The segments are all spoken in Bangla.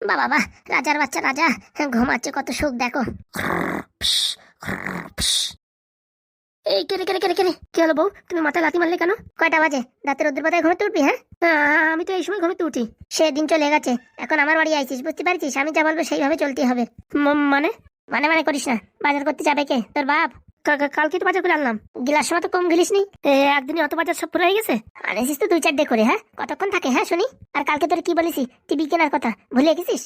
বাবা বাহ, রাজার বাচ্চা রাজা ঘুমাচ্ছে, কত সুখ দেখো। এই কেরে কেরে কেরে কেরে, কি হলো বউ, তুমি মাথায় লাথি মারলে কেন? কয়টা বাজে? রাতের রোদ্দুর বাতায় ঘুমাতে উঠবি? হ্যাঁ, আমি তো এই সময় ঘুমাতে উঠি। সেদিন চলে গেছে, এখন আমার বাড়ি আইছিস, বুঝতে পারছিস? আমি যা বলবো সেইভাবে চলতে হবে। মানে মানে মানে করিস না। বাজার করতে যাবে কে? তোর বাপ। কালকে তো বাজার করে আনলাম। গিলাস সময় তো কম গিলিস নি, একদিনই অত বাজার সব পুরো হয়ে গেছে। আনিসিস তো 2-4 ডে করে। হ্যাঁ, কতক্ষণ থাকে? হ্যাঁ শুনি। আর কালকে তোর কি বলেছি, টিভি কেনার কথা ভুলে গেছিস?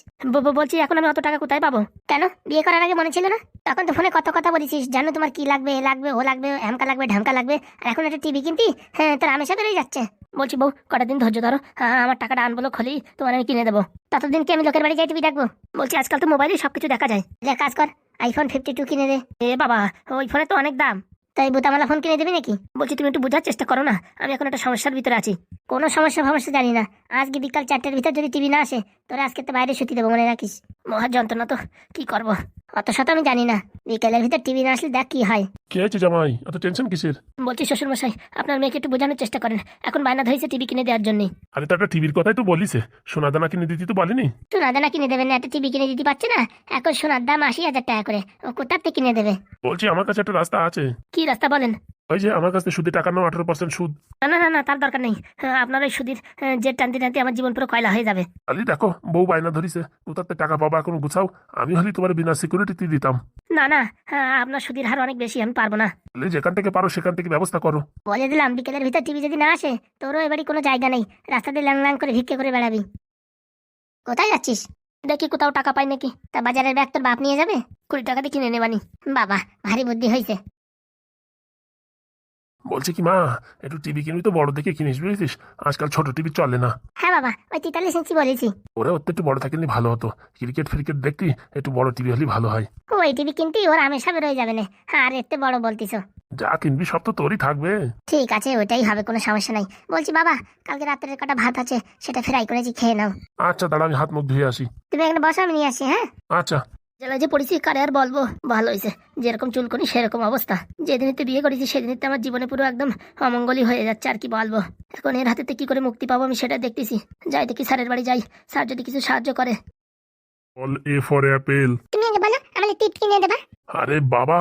বলছি এখন আমি অত টাকা কোথায় পাবো? কেন, বিয়ে করার আগে মনে ছিল না? তখন তো ফোনে কত কথা বলেছিস, জানো তোমার কি লাগবে, এ লাগবে, ও লাগবে, হ্যামকা লাগবে, ঢামকা লাগবে, আর এখন একটা টিভি কিনতি। হ্যাঁ, তোর আমেশা বেড়ে যাচ্ছে। বলছি বউ, কটা দিন ধৈর্য ধরো। হ্যাঁ, আমার টাকাটা আনবো, খলি তোমার আমি কিনে দেবো। ততদিন কি আমি লোকের বাড়ি যাই টিভি দেখবো? বলছি আজকাল তো মোবাইলে সবকিছু দেখা যায়। কাজ কর, আইফোন 52 কিনে দে। এ বাবা, ওই ফোনে তো অনেক দাম। তাই বোতামালা ফোন কিনে দেবে নাকি? বলছি তুমি একটু বোঝার চেষ্টা করো না, আমি এখন একটা সমস্যার ভিতরে আছি। কোনো সমস্যা জানি না। আজকে বিকাল 4টের ভিতর যদি টিভি না আসে, তোরা আজকে তো বাইরে শুতে দেবো, মনে রাখিস। মহা যন্ত্রণা তো, কি করব? অত শত আমি জানি না। বিকালের ভিতর টিভি না আসলে দেখ কি হয়। কি হয়েছে জামাই, এত টেনশন কিসের? বলছি শ্বশুর মশাই, আপনার মেয়েকে একটু বোঝানোর চেষ্টা করেন। এখন বায়না ধরেছে টিভি কিনে দেওয়ার জন্য। আরে তো একটা টিভির কথাই তো বলিছে, সোনা দানা কিনে দিতে তো বলেনি? সোনার দানা কিনে দেবেন না, একটা টিভি কিনে দিতে পারছে না? এখন সোনার দাম 80,000 টাকা করে, ও কোথার থেকে কিনে দেবে? বলছি আমার কাছে একটা রাস্তা আছে। কি রাস্তা বলেন? ওই যে আমার কাছে সুদে টাকা নাও, 18% সুদ। না না না না, তার দরকার নেই। আপনার ওই সুধীর যে টানতে টানতে আমার জীবন পুরো কয়লা হয়ে যাবে। খালি দেখো বউ বায়না ধরিছে, কোথাতে টাকা পাবা এখন গুছাও। আমি হলে তোমার বিনা সিকিউরিটিতে দিতাম। না না, আপনার সুধীর হার অনেক বেশি, আমি পারবো না। তাহলে যেখান থেকে পারো সেখান থেকে ব্যবস্থা করো। বলে দিলাম, বিকেলের ভিতর টিভি যদি না আসে, তোরও এবারই কোনো জায়গা নেই। রাস্তা দিয়ে ল্যাং ল্যাং করে ভিক্ষে করে বেড়াবি। কোথায় যাচ্ছিস? দেখি কোথাও টাকা পাই নাকি। তা বাজারের ব্যাগ তোর বাপ নিয়ে যাবে? 20 টাকা দিয়ে কিনে নেবানি। বাবা, ভারী বুদ্ধি হয়েছে। বলছি কি মা, একটু টিভি কিনবি তো বড় দেখে কিনিস, বুঝেছিস? আজকাল ছোট টিভি চলে না। হ্যাঁ বাবা, ওই 43 ইঞ্চি বলেছি। ওরা ওর তো একটু বড় থাকলে ভালো হতো। ক্রিকেট ফ্রিকেট দেখতি, একটু বড় টিভি হলে ভালো হয়। ওই টিভি কিনতেই ওর আমেশা বেরোয় যাবে না। আর এতে বড় বলতিস? যা কিনবি সব তো তোরই থাকবে। ঠিক আছে, ওটাই হবে, কোনো সমস্যা নাই। বলছি বাবা, কালকে রাত্রের কটা ভাত আছে, সেটা ফ্রাই করেছি, খেয়ে নাও। আচ্ছা দাঁড়া, আমি হাত মুখ ধুয়ে আসি। তুমি এখানে বসো, আমি নিয়ে আসি। হ্যাঁ, আচ্ছা। জেলায় যে পড়েছি কারে আর বলবো। ভালো হয়েছে, যেরকম চুলকনি সেরকম অবস্থা। যেদিনতে বিয়ে করেছি সেদিনতে আমার জীবনে পুরো একদম অমঙ্গলই হয়ে যাচ্ছে, আর কি বলবো। এখন এর হাতেতে কি করে মুক্তি পাবো আমি সেটা দেখতেছি। যাই দেখি স্যারের বাড়ি যাই, স্যার যদি কিছু সাহায্য করে। বল এ ফর অ্যাপেল। তুমি আগে বলো, আমাদের টিপ কিনে দেবা। আরে বাবা,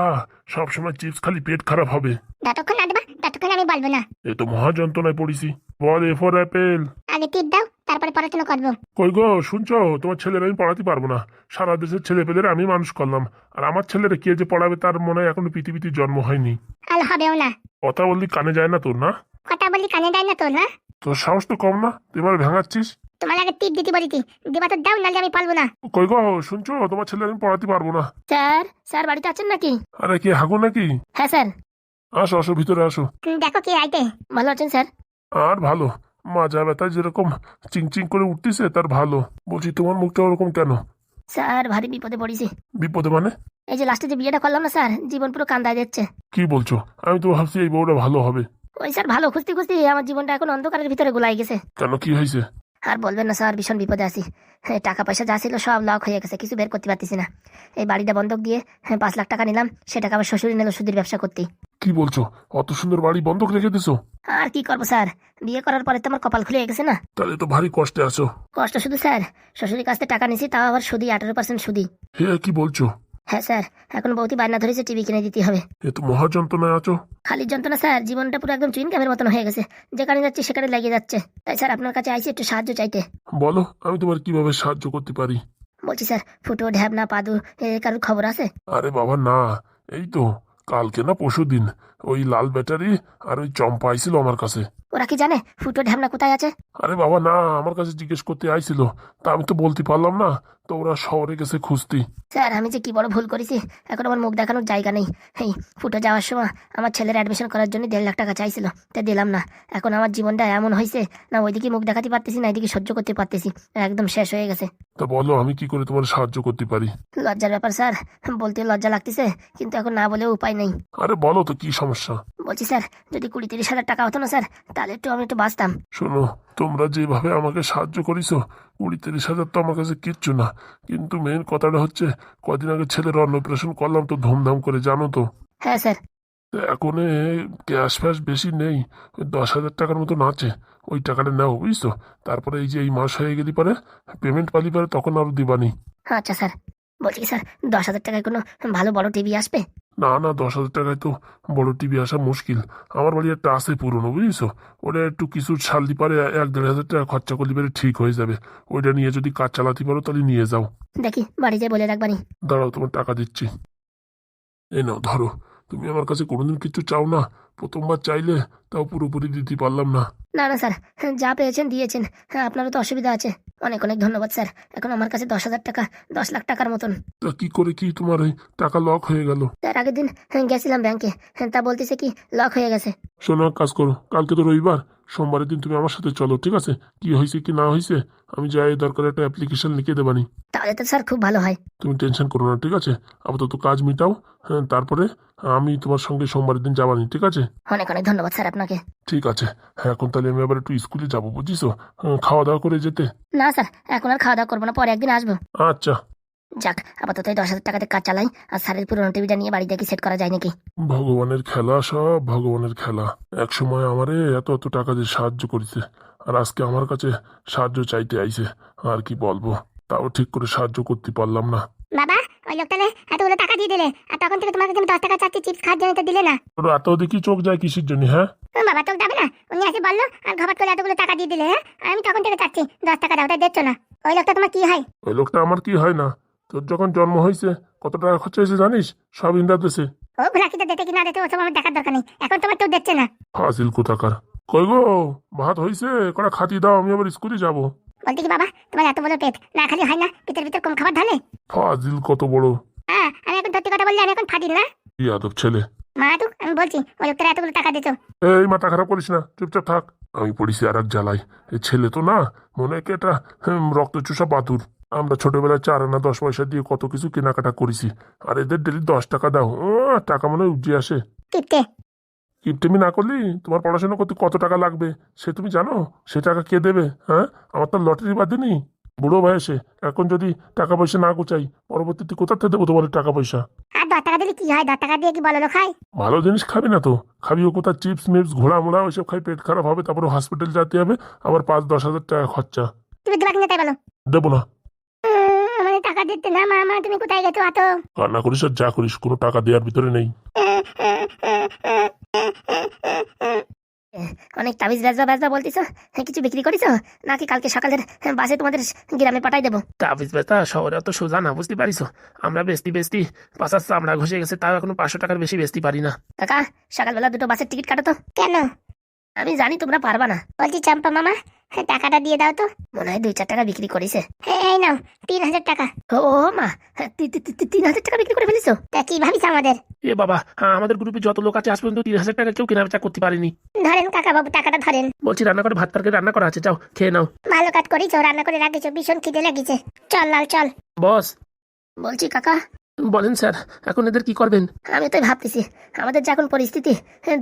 সবসময় চিপস খালি পেট খারাপ হবে। যতক্ষণ না দেবা ততক্ষণ আমি বলবো না। এ তো মহা যন্ত্রণায় পড়েছি। বল এ ফর অ্যাপেল। আগে টিপ দাও, তারপরে পড়াশোনা করবো। কই গো শুনছো, তোমার ছেলের আমি পড়াতে পারবো না। সারা দেশের ছেলে পেলের আমি মানুষ করলাম, আর আমার ছেলেরা কে যে পড়াবে তার মনে হয় এখনো পৃথিবীতে জন্ম হয়নি। আর হবেও না। কথা বললি কানে যায় না তোর? না, কথা বলি কানে দেয় না তোর? না, তোর সাহস তো কম না, তুই এবার ভেঙাচ্ছিস। তোমার আগে টিপ দিতে বলি, দিবা তো দাও, নাহলে আমি পারবো না। কই গো শুনছো, তোমার ছেলে আমি পড়াতে পারবো না। স্যার, স্যার বাড়িতে আছেন নাকি? আরে কি হাগো নাকি? হ্যাঁ স্যার। আসো আসো, ভিতরে আসো। দেখো কে আইতে। ভালো আছেন স্যার? আর ভালো, মাজা ব্যথায় যেরকম চিংচিং করে উঠতেছে তার ভালো। বলছি তোমার মুখটা ওরকম কেন? স্যার, ভারী বিপদে পড়েছি। বিপদে মানে? এই যে লাস্টে যে বিয়েটা করলাম না স্যার, জীবন পুরো কান্দায় যাচ্ছে। কি বলছো? আমি তো ভাবছি এই বউটা ভালো হবে। ওই স্যার, ভালো খুঁজতে খুঁজতে আমার জীবনটা এখন অন্ধকারের ভিতরে গোলাই গেছে। কেন, কি হয়েছে? আর বলবেন না স্যার, ভীষণ বিপদে আছি। টাকা পয়সা যা ছিল সব লক হয়ে গেছে, কিছু বের করতে পারতেছি না। এই বাড়িটা বন্ধক দিয়ে 5 লাখ টাকা নিলাম, সে টাকা আমার শ্বশুরই নিল সুদের ব্যবসা করতেই। কি বলছো, অত সুন্দর বাড়ি বন্ধক রেখে দিছো? আর কি করবো স্যার, বিয়ে করার পরে তো আমার কপাল খুলে গেছে না। তাহলে তো ভারী কষ্টে আছো। কষ্ট শুধু স্যার, শ্বশুরের কাছ থেকে টাকা নিছি, তাও আবার সুদি, 18% সুদি। হে কি বলছো? হ্যাঁ স্যার, এখন বউতি বায়না ধরেছে টিভি কিনে দিতে হবে। এ তো মহা যন্ত্রণায় আছো। খালি যন্ত্রণা স্যার, জীবনটা পুরো একদম চুইনকামের মতন হয়ে গেছে। যেখানে যাচ্ছে সেখানে লেগে যাচ্ছে। তাই স্যার আপনার কাছে আইসি একটু সাহায্য চাইতে। বলো, আমি তোমার কিভাবে সাহায্য করতে পারি? বলছি স্যার, ফুটো, ঢ্যাবনা, পাদু, কারোর খবর আছে? আরে বাবা না, এই তো কালকে না পরশুদিন ওই লাল ব্যাটারি আর ওই চম্পা আইছিল আমার কাছে। ওরা কি জানে ফুটো ঢ্যাবনা কোথায় আছে? আরে বাবা না, আমার কাছে জিজ্ঞেস করতে আইছিল, তা আমি তো বলতে পারলাম না, তো ওরা শহরে গেছে খুঁজতে। স্যার, আমি যে কি বড় ভুল করেছি, এখন আমার মুখ দেখানোর জায়গা নেই। এই ফুটো যাওয়ার সময় আমার ছেলের অ্যাডমিশন করার জন্য 1.5 লাখ টাকা চাইছিল, তা দিলাম না। এখন আমার জীবনটা এমন হয়েছে না, ওইদিকে মুখ দেখাতে পারতেছি না, এদিকে সহ্য করতে পারতেছি। একদম শেষ হয়ে গেছে। তা বলো আমি কি করে তোমার সাহায্য করতে পারি? লজ্জার ব্যাপার স্যার, বলতে লজ্জা লাগতেছে, কিন্তু এখন না বলেও উপায় নেই। আরে বলো তো কি সমস্যা? বলছি স্যার, যদি 20-30 হাজার টাকা হতো না স্যার, তাহলে আমি একটু বাঁচতাম। শোনো, তোমরা যেভাবে আমাকে সাহায্য করেছো, 20-30 হাজার তো আমার কাছে কিচ্ছু না। কিন্তু মেন কথাটা হচ্ছে, কদিন আগে ছেলের অন্নপ্রাশন করলাম তো ধুমধাম করে, জানো তো। হ্যাঁ স্যার। তো এখন ক্যাশ ফ্যাশ বেশি নেই, ওই 10,000 টাকার মতন আছে। ওই টাকাটা নাও, বুঝছো? তারপরে এই যে এই মাস হয়ে গেলি পারে পেমেন্ট পালি পারে তখন আরো দিবানি। আচ্ছা স্যার, বলছি কি স্যার, 10,000 টাকায় কোনো ভালো বড় টিভি আসবে? না না, 10,000 টাকায় তো বড় টিভি আসা মুশকিল। আমার বাড়ি একটা আছে পুরনো, বুঝছো? ওটা একটু কিছু সালতে পারে 1-1.5 হাজার টাকা খরচা করলে পারে ঠিক হয়ে যাবে। ওইটা নিয়ে যদি কাজ চালাতে পারো তাহলে নিয়ে যাও। দেখি বাড়ি যেয়ে বলে রাখবানি। দাঁড়াও, তোমার টাকা দিচ্ছি। এই নাও ধরো। তুমি আমার কাছে কোনোদিন কিছু চাও না, প্রথমবার চাইলে তাও পুরোপুরি দিতে পারলাম না। না না স্যার, যা পেয়েছেন দিয়েছেন। হ্যাঁ, আপনারও তো অসুবিধা আছে। অনেক অনেক ধন্যবাদ স্যার। এখন আমার কাছে 10,000 টাকা, 10 লাখ টাকার মতন। তা কি করে কি তোমার এই টাকা লক হয়ে গেল? তার আগের দিন গেছিলাম ব্যাংকে, তা বলতেছে কি লক হয়ে গেছে। শোনো, এক কাজ করো, কালকে তো রবিবার, সোমবারের দিন তুমি আমার সাথে চলো, ঠিক আছে? কি হয়েছে কি না হয়েছে আমি যাই দরকার একটা অ্যাপ্লিকেশন লিখে দেবানি। তাহলে তো স্যার খুব ভালো হয়। তুমি টেনশন করো না, ঠিক আছে? আপাতত কাজ মিটাও। হ্যাঁ, তারপরে আমি তোমার সঙ্গে সোমবারের দিন যাবানি, ঠিক আছে? অনেক অনেক ধন্যবাদ স্যার আপনাকে। ঠিক আছে। হ্যাঁ, এখন তাহলে আমি আবার একটু স্কুলে যাবো, বুঝিস? খাওয়া দাওয়া করে যেতে। না স্যার, এখন আর খাওয়া দাওয়া করবো না, পরে একদিন আসবো। আচ্ছা। যাক, আপাতত এই 10,000 টাকাতে কাজ চালাই, আর স্যারের পুরোনো টিভিটা নিয়ে বাড়ি দেখি সেট করা যায় নাকি। ভগবানের খেলা, সব ভগবানের খেলা। এক সময় আমারে এত এত টাকা দিয়ে সাহায্য করেছে, আর আজকে আমার কাছে সাহায্য চাইতে আইছে। আর কি বলবো, তাও ঠিক করে সাহায্য করতে পারলাম না। বাবা, ওই লোকটালে এতগুলো টাকা দিয়ে দিলে, আর তখন থেকে তোমার কাছে আমি 10 টাকা চাচ্ছি চিপস খাওয়ার জন্য, তো দিলে না। তোর এত দেখি চোখ যায় কিসের জন্য, হ্যাঁ? বাবা তো যাবে না, উনি এসে বললো আর ঘবাট করে এতগুলো টাকা দিয়ে দিলে। হ্যাঁ, আর আমি তখন থেকে চাচ্ছি 10 টাকা দাও, তাই দিচ্ছ না। ওই লোকটা তোমার কি হয়? ওই লোকটা আমার কি হয় না? তোর যখন জন্ম হয়েছে কত টাকা খরচা হয়েছে জানিস? সব ইন্দ্রা দেশে। ও ভ্রাকিটা দিতে কি না দিতে ওসব আমার দেখার দরকার নেই, এখন তোমার কেউ দিচ্ছে না। ফাজিল কোথাকার। কই গো, ভাত হয়েছে? কটা খাতি দাও, আমি আবার স্কুলে যাবো। বলতে কি বাবা, তোমার এত বড় পেট না খালি হয় না, পেটের ভিতর কম খাবার ঢালে? ফাজিল কত বড়। হ্যাঁ, আমি এখন সত্যি কথা বললে আমি এখন ফাটিল না। কি আদব ছেলে। মা তো আমি বলছি ওই লোকটা এতগুলো টাকা দিত। এই মাথা খারাপ করিস না, চুপচাপ থাক। আমি পড়িছি আর এক জ্বালাই। এই ছেলে তো না, মনে হয় কি এটা রক্ত চুষা বাতুর। আমরা ছোটবেলায় 4 আনা 10 পয়সা দিয়ে কত কিছু কেনাকাটা করেছি, আর এদের ডেলি 10 টাকা দাও। টাকা মনে হয় উজ্জে আসে। কিপটে। কিপটেমি না করলি তোমার পড়াশোনা করতে কত টাকা লাগবে সে তুমি জানো? সে টাকা কে দেবে? হ্যাঁ, আমার তো লটারি বাঁধেনি বুড়ো বয়সে। এখন যদি টাকা পয়সা না গুছাই, পরবর্তীতে কোথা থেকে দেবো তোমার টাকা পয়সা? আর 10 টাকা দিলে কি হয়? 10 টাকা দিয়ে কি বলো লোক খায়? ভালো জিনিস খাবি না তো? খাবি ও কোথা চিপস মিপস ঘোড়া মোড়া ওইসব খাই, পেট খারাপ হবে, তারপরে হসপিটাল যেতে হবে, আবার 5-10 হাজার টাকা খরচা। তুমি দিবা কিনা তাই বলো। দেবো না। মানে টাকা দিতে না। মা তুমি কোথায় গেছো এত? কান্না করিস আর যা করিস, কোনো টাকা দেওয়ার ভিতরে নেই। অনেক তাবিজ বেজবা বেজবা বলতিস, কিছু বিক্রি করিস নাকি কালকে সকালের বাসে তোমাদের গ্রামে পাঠাই দেবো? তাবিজ বেতা শহরে অত সোজা না, বুঝতে পারিস? আমরা বেচতি বেচতি পাশার চামড়া ঘষে গেছে, তাও এখনো 500 টাকার বেশি বেচতে পারি না। কাকা, সকালবেলা দুটো বাসের টিকিট কাটো তো। কেন? আমি জানি তোমরা পারবা না। বলছি চম্পা মামা, টাকাটা দিয়ে দাও তো। মনে হয় 2-4 টাকা বিক্রি করেছে। এই নাও 3,000 টাকা। ও মা, 3,000 টাকা বিক্রি করে ফেলেছো? তা কি ভাবিস আমাদের? এ বাবা, হ্যাঁ, আমাদের গ্রুপে যত লোক আছে আজ পর্যন্ত 3,000 টাকা কেউ কেনা বেচা করতে পারিনি। ধরেন কাকা বাবু, টাকাটা ধরেন। বলছি রান্না করে ভাত তরকারি রান্না করা আছে, যাও খেয়ে নাও। ভালো কাজ করেছো, রান্না করে রাখিছো, ভীষণ খিদে লাগিছে। চল লাল চল। বস। বলছি কাকা। বলেন স্যার, এখন এদের কি করবেন? আমি তো ভাবতেছি আমাদের যে এখন পরিস্থিতি,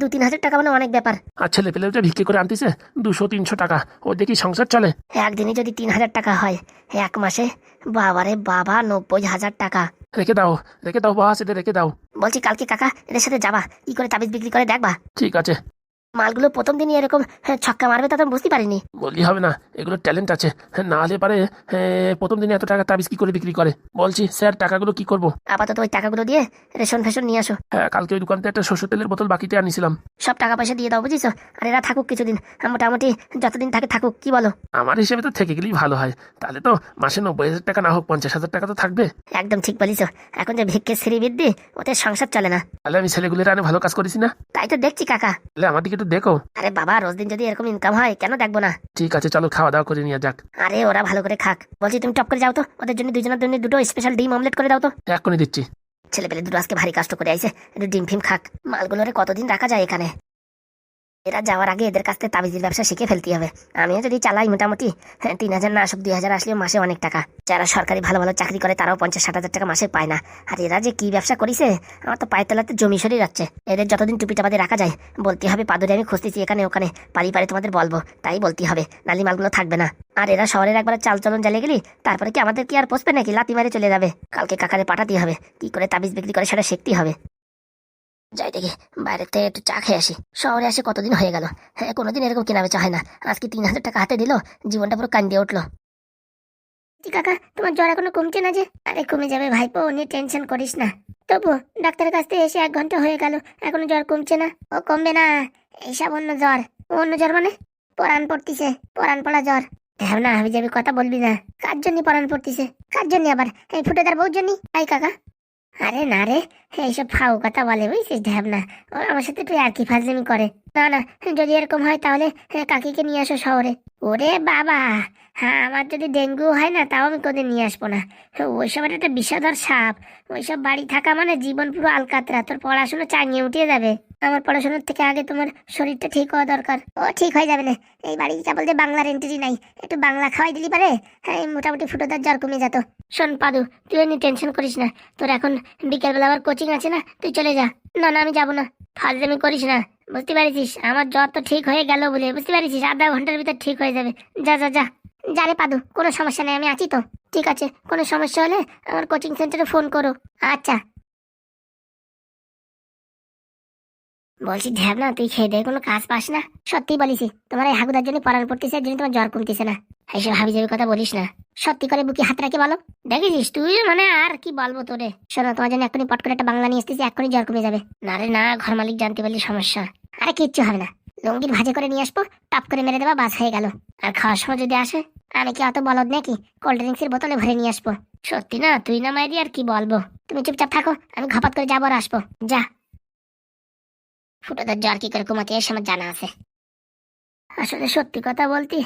2-3 হাজার টাকা মানে অনেক ব্যাপার। আর ছেলে পেলে যে ভিক্ষে করে আনতেছে 200-300 টাকা, ও দেখি সংসার চলে? একদিনে যদি 3,000 টাকা হয়, 1 মাসে বাবারে বাবা 90,000 টাকা। রেখে দাও, রেখে দাও বস, এদের রেখে দাও। বলছি কালকে কাকা এদের সাথে যাবা, কি করে তাবিজ বিক্রি করে দেখবা। ঠিক আছে। মালগুলো প্রথম দিনই এরকম ছক্কা মারবে তা তো আমি বুঝতে পারিনি। বললি হবে না, এগুলো ট্যালেন্ট আছে। না হলে পারে প্রথম দিনে এত টাকা তাবিজ কি করে বিক্রি করে। বলছি স্যার, টাকাগুলো কি করব? আপাতত ওই টাকাগুলো দিয়ে রেশন ফেশন নিয়ে আসো। হ্যাঁ, কালকে ওই দোকান থেকে একটা সরষের তেলের বোতল বাকিতে আনিছিলাম। সব টাকা পয়সা দিয়ে দাও, বুঝিস? আর এরা থাকুক কিছুদিন, মোটামুটি যতদিন থাকে থাকুক, কি বলো? আমার হিসেবে তো থেকে গেলেই ভালো হয়। তাহলে তো মাসে 90,000 টাকা না হোক 50,000 টাকা তো থাকবে। একদম ঠিক বলিস। এখন যে ভিক্ষে শ্রী বৃদ্ধি, ওতে সংসার চলে না। তাহলে আমি ছেলেগুলোর আনে ভালো কাজ করেছি না? তাই তো দেখছি কাকা। তাহলে আমার দিকে একটু দেখো। আরে বাবা, রোজ দিন যদি এরকম ইনকাম হয়, কেন দেখবো না? ঠিক আছে, চলো খাওয়া দাওয়া করে নিয়ে যাক। আরে ওরা ভালো করে খাক। বলছি তুমি টপ করে যাও তো, ওদের জন্য দুজনের জন্য দুটো স্পেশাল ডিম অমলেট করে দাও তো। এক্ষুনি দিচ্ছি। ছেলে পেলে দুটো আজকে ভারী কষ্ট করে আইছে, একটু ডিম ফিম খাক। মালগুলোরে কতদিন রাখা যায় এখানে? এরা যাওয়ার আগে এদের কাছ থেকে তাবিজের ব্যবসা শিখে ফেলতে হবে। আমিও যদি চালাই মোটামুটি 3,000 না আসুক 2,000 আসলেও মাসে অনেক টাকা। যারা সরকারি ভালো ভালো চাকরি করে তারাও 50-60 হাজার টাকা মাসে পায় না। আর এরা যে কি ব্যবসা করিছে, আমার তো পায়ের তলাতে জমি সরে যাচ্ছে। এদের যতদিন টুপিটা বাদে রাখা যায় বলতে হবে পাদুরে আমি খুঁজতেছি এখানে ওখানে, পারি পারে তোমাদের বলবো, তাই বলতে হবে, নালি মালগুলো থাকবে না। আর এরা শহরের একবার চাল চলন জ্বালিয়ে গেলি তারপরে কি আমাদের কি আর পোষবে নাকি? লাতি মারে চলে যাবে। কালকে কাকারে পাঠাতে হবে, কি করে তাবিজ বিক্রি করে সেটা শিখতে হবে। যাই দেখি বাইরে থেকে একটু চা খেয়ে আসি। শহরে আসে কতদিন হয়ে গেল, হ্যাঁ কোনোদিন এরকম কেনা বেচা হয় না। আজকে 3,000 টাকা হাতে দিল, জীবনটা পুরো কান্দিয়ে উঠলো। কাকা তোমার জ্বর এখনো কমছে না যে? আরে কমে যাবে ভাইপো, ও নিয়ে টেনশন করিস না। তবু ডাক্তারের কাছ থেকে এসে 1 ঘন্টা হয়ে গেল, এখনো জ্বর কমছে না। ও কমবে না, এইসব অন্য জ্বর। অন্য জ্বর মানে? পরান পড়তিছে, পরান পড়া জ্বর। হ্যাঁ না, আমি যাবি কথা বলবি না। কার জন্য পরান পড়তিছে? কার জন্য আবার? এই ফুটেদার বউর জন্য? আই কাকা। আরে না রে, এইসব ফাউ কথা বলে বুঝছিস ঢ্যাবনা। ও আমার সাথে একটু আর কি ফাজলামি করে। না না, যদি এরকম হয় তাহলে কাকিকে নিয়ে আসো শহরে। ওরে বাবা, হ্যাঁ আমার যদি ডেঙ্গু হয় না তাও আমি কোনোদিন নিয়ে আসবো না। ওইসব একটা বিষধর সাপ। ওইসব বাড়ি থাকা মানে জীবন পুরো আলকাতরা, তোর পড়াশোনা চাঙিয়ে উঠিয়ে যাবে। আমার পড়াশোনার থেকে আগে তোমার শরীরটা ঠিক হওয়া দরকার। ও ঠিক হয়ে যাবে না, এই বাড়ি যা বলতে বাংলার এন্ট্রি নাই, একটু বাংলা খাওয়াই দিলি পারে, হ্যাঁ মোটামুটি ফুটোদার জ্বর কমে যেত। শোন পাদু, তুই এমনি টেনশন করিস না। তোর এখন বিকেলবেলা আবার কোচিং আছে না, তুই চলে যা। না না আমি যাবো না, ফাজলামি করিস না। বুঝতে পারিস আমার জ্বর তো ঠিক হয়ে গেল বলে, বুঝতে পারিস আধা ঘন্টার ভিতর ঠিক হয়ে যাবে। যা যা যা, যা রে পাদু, কোনো সমস্যা নেই, আমি আছি তো। ঠিক আছে, কোনো সমস্যা হলে আমার কোচিং সেন্টারে ফোন করো। আচ্ছা। বলছি ঢ্যাবনা, তুই খেয়ে দিয়ে কোনো কাজ পাস না? সত্যি বলিস, তোমার এই হাগুদার জন্য পড়ান পড়তেছে, এর জন্য তোমার জ্বর কমতেছে না। এইসব হাবি যাবি কথা বলিস না, সত্যি করে বুকে হাত রাখি বলো। দেখেছিস তুই মানে আর কি বলবো তোরে। শোনো, তোমার জন্য এখনই পট করে একটা বাংলা নিয়ে আসতেছি, এখনই জ্বর কমে যাবে। না রে না, ঘর মালিক জানতে পারলে সমস্যা। আরে কিচ্ছু হবে না, লঙ্গির ভাজে করে নিয়ে আসবো, টাপ করে মেরে দেবা, বাস হয়ে গেল। আর খাওয়ার সময় যদি আসে, আমি কি অত বলদ নাকি? কোল্ড ড্রিঙ্কসের বোতলে ভরে নিয়ে আসবো। সত্যি না, তুই না মাইরি আর কি বলবো। তুমি চুপচাপ থাকো, আমি ঘপাত করে যাবো আর আসবো। যা। ফুটোদের জ্বর কি করে কমাতে এসে আমার জানা আছে। আসলে সত্যি কথা বলতে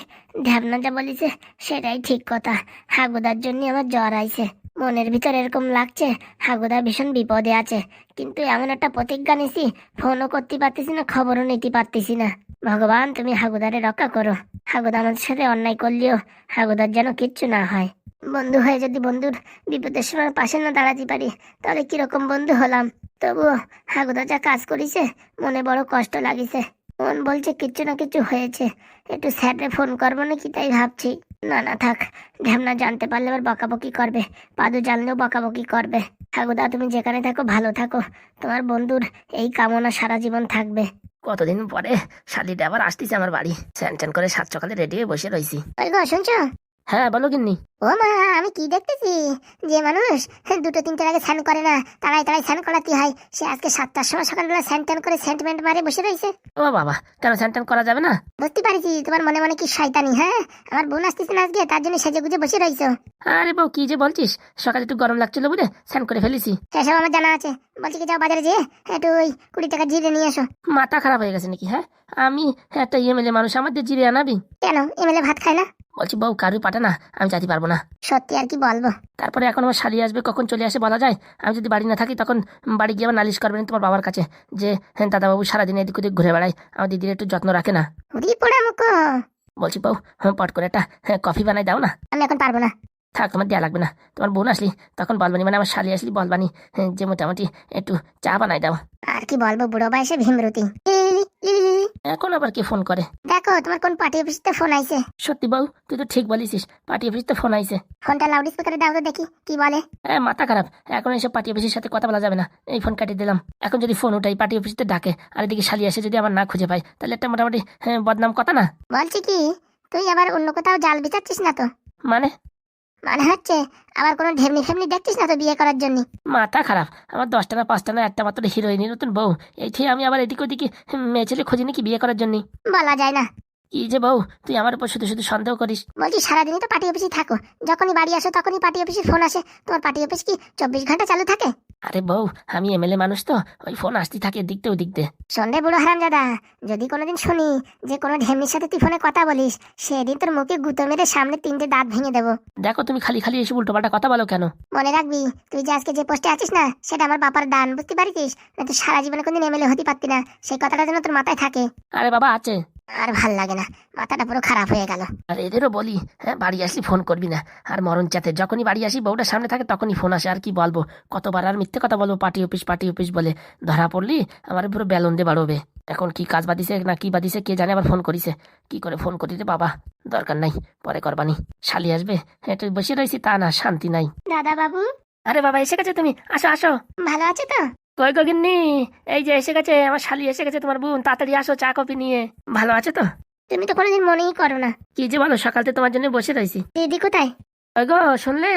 ঢ্যাবনা যা বলিছে সেটাই ঠিক কথা। হাগুদার জন্য আমার জ্বর আইছে। মনের ভিতর এরকম লাগছে হাগুদা ভীষণ বিপদে আছে, কিন্তু এমন একটা প্রতিজ্ঞা নিছি, ফোনও করতে পারতেছি না, খবরও নিতে পারতেছি না। ভগবান তুমি হাগুদারে রক্ষা করো। হাগুদা আমাদের সাথে অন্যায় করলেও হাগুদার যেন কিচ্ছু না হয়। বন্ধু হয়ে যদি বন্ধুর বিপদের সময় পাশে না দাঁড়াতে পারি, তাহলে কিরকম বন্ধু হলাম। তবুও হাগুদা যা কাজ করেছে, মনে বড় কষ্ট লাগিছে। মন বলছে কিচ্ছু না কিছু হয়েছে, একটু স্যারে ফোন করবো নাকি তাই ভাবছি। না না থাক, ঢ্যামনা জানতে পারলে আবার বকাবকি করবে, পাদু জানলেও বকাবকি করবে। হাগুদা তুমি যেখানে থাকো ভালো থাকো, তোমার বন্ধুর এই কামনা সারা জীবন থাকবে। কতদিন পরে শালিটা আবার আসতেছে আমার বাড়ি, স্যান ট্যান করে 7 সকালে রেডি হয়ে বসে রয়েছি। ওই গো শুনছো? হ্যাঁ বলো গিন্নি। ও মা, আমি কি দেখতেছি, যে মানুষ 2-3টার আগে স্নান করে না, তাড়াই তাড়াই স্নান করাতে হয়, সে আজকে 7টার সময় সকালবেলা স্যান ট্যান করে সেন্টিমেন্ট মারে বসে রয়েছে। ও বাবা, কেন স্যান ট্যান করা যাবে না? বুঝতে পারছি তোমার মনে মনে কি শয়তানি। হ্যাঁ, আমার বোন আসতেছে না আজকে, তার জন্য সেজে গুজে বসে রয়েছো। আরে বউ কি যে বলছিস, সকালে একটু গরম লাগছিল বুঝে স্যান করে ফেলেছি। সেসব আমার জানা আছে। বলছি কি যাও বাজারে যেয়ে একটু ওই 20 টাকা জিরে নিয়ে এসো। মাথা খারাপ হয়ে গেছে নাকি? হ্যাঁ, আমি একটা এমএলএ মানুষ, আমার দিয়ে জিরে আনাবি? কেন, এমএলএ ভাত খায় না? বলছি বউ কারু পাঠা না, আমি যাতে পারবো না। সত্যি আর কি বলবো। তারপরে এখন আমার শালি আসবে, কখন চলে আসে বলা যায়? আমি যদি বাড়ি না থাকি তখন বাড়ি গিয়ে আবার নালিশ করবেন তোমার বাবার কাছে যে হ্যাঁ দাদাবাবু সারাদিন এদিক ওদিক ঘুরে বেড়ায়, আমার দিদির একটু যত্ন রাখে না। উড়ি পোড়া মুখো। বলছি বউ পট করে একটা কফি বানাই দাও না। আমি এখন পারবো না। থাক, তোমার দেওয়া লাগবে না, তোমার বোন আসলি তখন বলবানি, মানে আমার শালি আসলি বলবানি যে মোটামুটি একটু চা বানাই দাও। আর কি বলবো, বুড়ো বয়সে ভীমরতি। এখন আবার কে ফোন করে? দেখো তোমার কোন পার্টি অফিসতে ফোন আইছে। সত্যি বউ, তুই তো ঠিক বলিস, পার্টি অফিস তো ফোন আইছে। ফোনটা লাউড স্পিকারে দাও তো দেখি কি বলে। হ্যাঁ মাথা খারাপ, এখন এইসব পার্টি অফিসের সাথে কথা বলা যাবে না, এই ফোন কাটিয়ে দিলাম। এখন যদি ফোন উঠাই পার্টি অফিসতে ডাকে, আর এদিকে শালি আসে যদি আমার না খুঁজে পাই, তাহলে একটা মোটামুটি বদনাম কথা না? বলছি কি, তুই আবার অন্য কোথাও জাল বিচারছিস না তো? মানে মানে হচ্ছে আবার কোনো ঢেমনি ফেমনি দেখছিস না তো বিয়ে করার জন্য? মাথা খারাপ, আমার 10টা না 5টা না একটা মাত্র হিরোইনি নতুন বউ, এই থেকে আমি আবার এদিক ওদিকে মেয়ে ছেলে খুঁজি নাকি বিয়ে করার জন্য? বলা যায় না। কি যে বউ, তুই আমার উপর শুধু শুধু সন্দেহ করিস। বলছি সারাদিনই তো পার্টি অফিসে থাকো, যখনই বাড়ি আসো তখনই পার্টি অফিসের ফোন আসে। তোমার পার্টি অফিস কি 24 ঘন্টা চালু থাকে? আরে বউ, আমি এমএলএ মানুষ তো, ওই ফোন আসতে থাকে এদিক দিয়ে ওদিক দিয়ে। সন্ধ্যে বুড়ো হারামজাদা, যদি কোনোদিন শুনি যে কোনো ঢেমনির সাথে তুই ফোনে কথা বলিস, সেদিন তোর মুখে গুঁতো মেরে সামনে 3টে দাঁত ভেঙে দেবো। দেখো তুমি খালি খালি এসে উল্টোপাল্টা কথা বলো কেন? মনে রাখবি, তুই যে আজকে যে পোস্টে আছিস না, সেটা আমার বাবার দান, বুঝতে পারিস? না তুই সারা জীবনে কোনদিন এমএলএ হতে পারতি না, সেই কথাটা যেন তোর মাথায় থাকে। আরে বাবা আছে। আর ভাল লাগে না, মাথাটা পুরো খারাপ হয়ে গেল। আর এদেরও বলি বাড়ি আসলি ফোন করবি না, আর মরণ চাতে যখনই বাড়ি আসি বউটা সামনে থাকে তখনই ফোন আসে। আর কি বলবো, কতবার আর মিথ্যে কথা বলবো, পার্টি অফিস বলে ধরা পড়লি আমার পুরো বেলুন দিয়ে বাড়বে। এখন কি কাজ বাদিছে না কি বাদিছে কে জানে, আবার ফোন করিছে। কি করে ফোন করি রে বাবা, দরকার নাই, পরে করবানি। শালি আসবে, একটু বসে রয়েছি তা না, শান্তি নাই। দাদা বাবু। আরে বাবা এসে গেছে তুমি, আসো আসো। ভালো আছে তো? কই গো গিন্নি, এই যে এসে গেছে আমার শালি, এসে গেছে তোমার বোন, তাড়াতাড়ি আসো চা কফি নিয়ে। ভালো আছো তো? তুমি তো কোনোদিন মনেই করো না। কি যে বলো, সকালতে তোমার জন্য বসে রয়েছি। দিদি কোথায়? ওই গো শুনলে?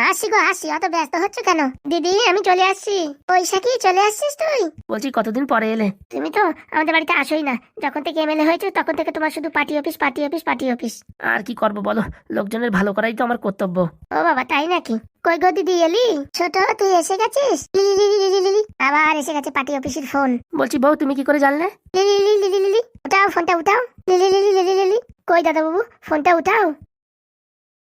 আসি গো আসি, অত ব্যস্ত হচ্ছ কেন? দিদি আমি চলে আসছি। বৈশাখী চলে আসছিস তুই? বলছি কতদিন পরে এলে। তুমি তো আমাদের বাড়িতে আসোই না। যখন থেকে এমএলএ হয়েছে তখন থেকে তোমার শুধু party office party office party office. আর কি করবো বলো, লোকজনের ভালো করাই তো আমার কর্তব্য। ও বাবা তাই নাকি? কই গো দিদি এলি? ছোট তুই এসে গেছিস? Lily lily lily lily. আবার এসে গেছে পার্টি অফিসের ফোন। বলছি বউ, তুমি কি করে জানলে? Lily lily lily lily. উঠাও ফোনটা উঠাও। Lily lily lily lily. কই দাদা বাবু ফোনটা উঠাও।